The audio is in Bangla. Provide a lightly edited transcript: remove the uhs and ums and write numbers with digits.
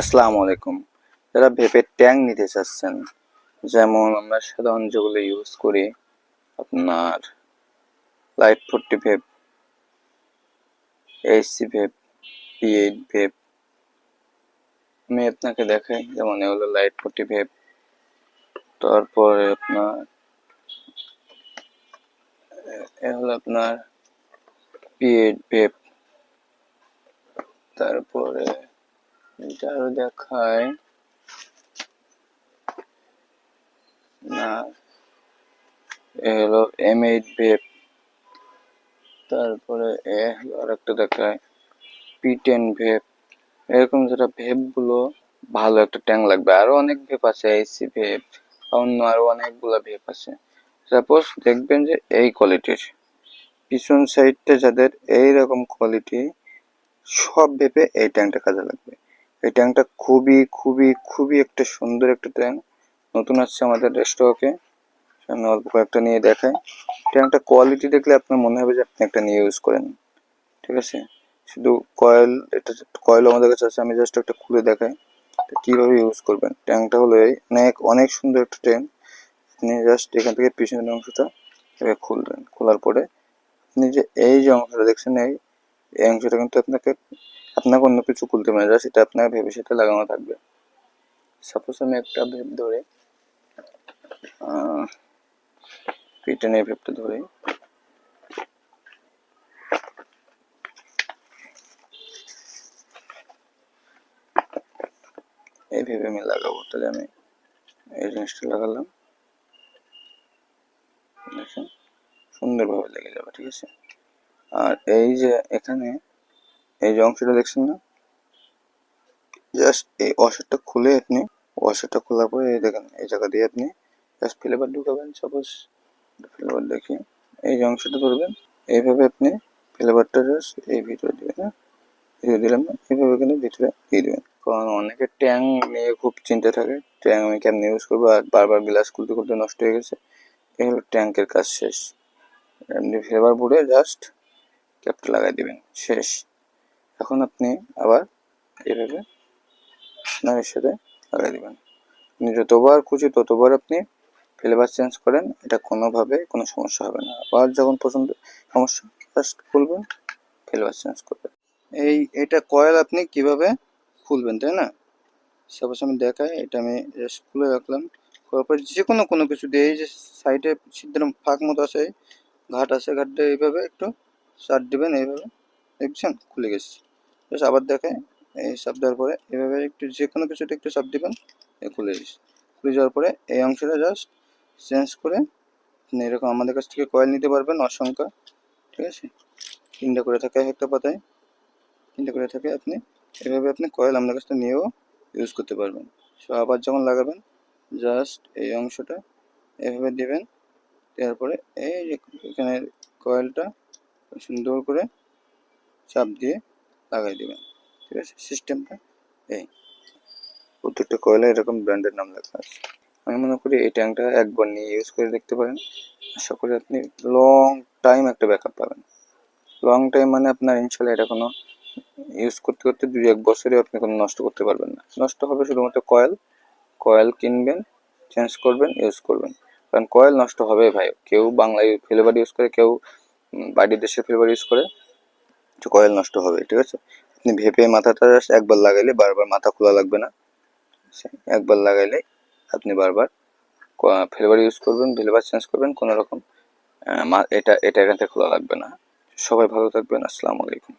আসসালামু আলাইকুম। যারা ভেপের ট্যাঙ্ক নিতে চাচ্ছেন, যেমন আমরা সাধারণ যেগুলো ইউজ করি, আপনার লাইট 40 ভেপ, এইচসি ভেপ, P8 ভেপ। আমি আপনাকে দেখাই, যেমন এগুলো লাইট 40 ভেপ, তারপরে আপনার এ হলো আপনার P8 ভেপ, তারপরে এটা আরো দেখায় না, এ হলো M8 ভেপ, তারপরে এ হলো আরেকটা দেখায় P10 ভেপ। এরকম যেটা ভেপ গুলো ভালো একটা ট্যাঙ্ক লাগবে। আরো অনেক ভেপ আছে, এসি ভেপ, অন্য আরো অনেকগুলা ভেপ আছে। সাপোজ দেখবেন যে এই কোয়ালিটির পিছন সাইডটা যাদের এইরকম কোয়ালিটি, সব ভেপে এই ট্যাঙ্কটা কাজে লাগবে। এই ট্যাঙ্কটা খুবই খুবই খুবই একটা সুন্দর একটা ট্যাঙ্ক, নতুন আসছে আমাদের স্টকে। আমি অল্প কয়েকটা নিয়ে দেখাই। ট্যাঙ্কটা কোয়ালিটি দেখলে আপনার মনে হবে যে আপনি একটা নিয়ে ইউজ করেন, ঠিক আছে। শুধু কয়েল, এটা কয়েল আমাদের কাছে আছে, আমি জাস্ট একটা খুলে দেখাই কিভাবে ইউজ করবেন। ট্যাঙ্কটা হলো এই অনেক অনেক সুন্দর একটা ট্যাঙ্ক। আপনি জাস্ট এখান থেকে পিছনের অংশটা এভাবে খুলবেন, খোলার পরে আপনি যে এই যে অংশটা দেখছেন, এই অংশটা কিন্তু আপনাকে অন্য কিছু খুলতে হবে না, জাস্ট এটা আপনার ভেবের সাথে লাগানো থাকবে। সাপোজ আমি একটা ভেব ধরে পিটনের ভেবটা ধরে এই ভেবে আমি লাগাবো, তাহলে আমি এই জিনিসটা লাগালাম, দেখেন সুন্দরভাবে লেগে যাবে, ঠিক আছে। আর এই যে এখানে এই যে অংশটা দেখছেন না, জাস্ট এই ওয়াশারটা খুলে আপনি, ওয়াশারটা খোলার পরে এই দেখেন এই জায়গা দিয়ে আপনি জাস্ট ফ্লেভার ঢুকাবেন। সাপোজ ফ্লেভার দেখি, এই যে অংশটা ধরবেন, এইভাবে আপনি ফ্লেভারটা জাস্ট এই ভিতরে দিবেন, হ্যাঁ ভিতরে দিলাম না, এইভাবে কিন্তু ভিতরে দিয়ে দেবেন। কারণ অনেকে ট্যাঙ্ক নিয়ে খুব চিন্তা থাকে, ট্যাঙ্ক আমি কেমন ইউজ করবো, আর বারবার গ্লাস খুলতে খুলতে নষ্ট হয়ে গেছে। এই হলো ট্যাঙ্কের কাজ শেষ। এমনি ফ্লেভার ভরে জাস্ট ক্যাপটা লাগাই দিবেন, শেষ। এখন আপনি আবার এইভাবে আপনার সাথে লাগাই দিবেন। আপনি যতবার খুশি ততবার আপনি ফ্লেভার চেঞ্জ করেন, এটা কোনোভাবে কোনো সমস্যা হবে না। আবার যখন পছন্দ সমস্যা, জাস্ট খুলবেন, ফ্লেভার চেঞ্জ করবেন। এটা কয়েল আপনি কিভাবে খুলবেন, তাই না? সাপোজ আমি দেখাই, এটা আমি জাস্ট খুলে রাখলাম। খোলার পর যে কোনো কিছু দিয়ে এই যে সাইডে ছিদ্র ফাঁক মতো আছে, ঘাট আছে, ঘাটটা এইভাবে একটু চাপ দিবেন, এইভাবে দেখছেন খুলে গেছে। জাস্ট আবার দেখাই, এই চাপ দেওয়ার পরে এভাবে একটু যে কোনো কিছুতে একটু চাপ দিবেন, খুলে গেছে। খুলে যাওয়ার পরে এই অংশটা জাস্ট চেঞ্জ করে আপনি এরকম আমাদের কাছ থেকে কয়েল নিতে পারবেন অসংখ্য, ঠিক আছে। তিনটা করে থাকে এক একটা পাতায়, তিনটা করে থাকে। আপনি এভাবে আপনি কয়েল আমাদের কাছ থেকে নিয়েও ইউজ করতে পারবেন। সো আবার যখন লাগাবেন, জাস্ট এই অংশটা এভাবে দিবেন, দেওয়ার পরে এই যে এখানে কয়েলটা সুন্দর করে চাপ দিয়ে লাগাই দিবেন, ঠিক আছে। সিস্টেমটা এই প্রত্যেকটা কয়েলে এরকম ব্র্যান্ডের নাম লেখা আছে। আমি মনে করি এই ট্যাঙ্কটা একবার নিয়ে ইউজ করে দেখতে পারেন, আশা করি আপনি লং টাইম একটা ব্যাকআপ পাবেন। লং টাইম মানে আপনার ইনশাল্লাহ এটা কোনো ইউজ করতে করতে 2-1 বছরে আপনি কোনো নষ্ট করতে পারবেন না। নষ্ট হবে শুধুমাত্র কয়েল। কয়েল কিনবেন, চেঞ্জ করবেন, ইউজ করবেন। কারণ কয়েল নষ্ট হবে ভাই, কেউ বাংলায় ফ্লেভার ইউজ করে, কেউ বাইরের দেশে ফ্লেভার ইউজ করে, তো কয়েল নষ্ট হবে, ঠিক আছে। আপনি ভেপে মাথাটা জাস্ট একবার লাগাইলে বারবার মাথা খোলা লাগবে না, একবার লাগাইলে আপনি বারবার ফ্লেভার ইউজ করবেন, ফ্লেভার চেঞ্জ করবেন, কোনো রকম এটা এটা এখান থেকে খোলা লাগবে না। সবাই ভালো থাকবেন, আসসালামু আলাইকুম।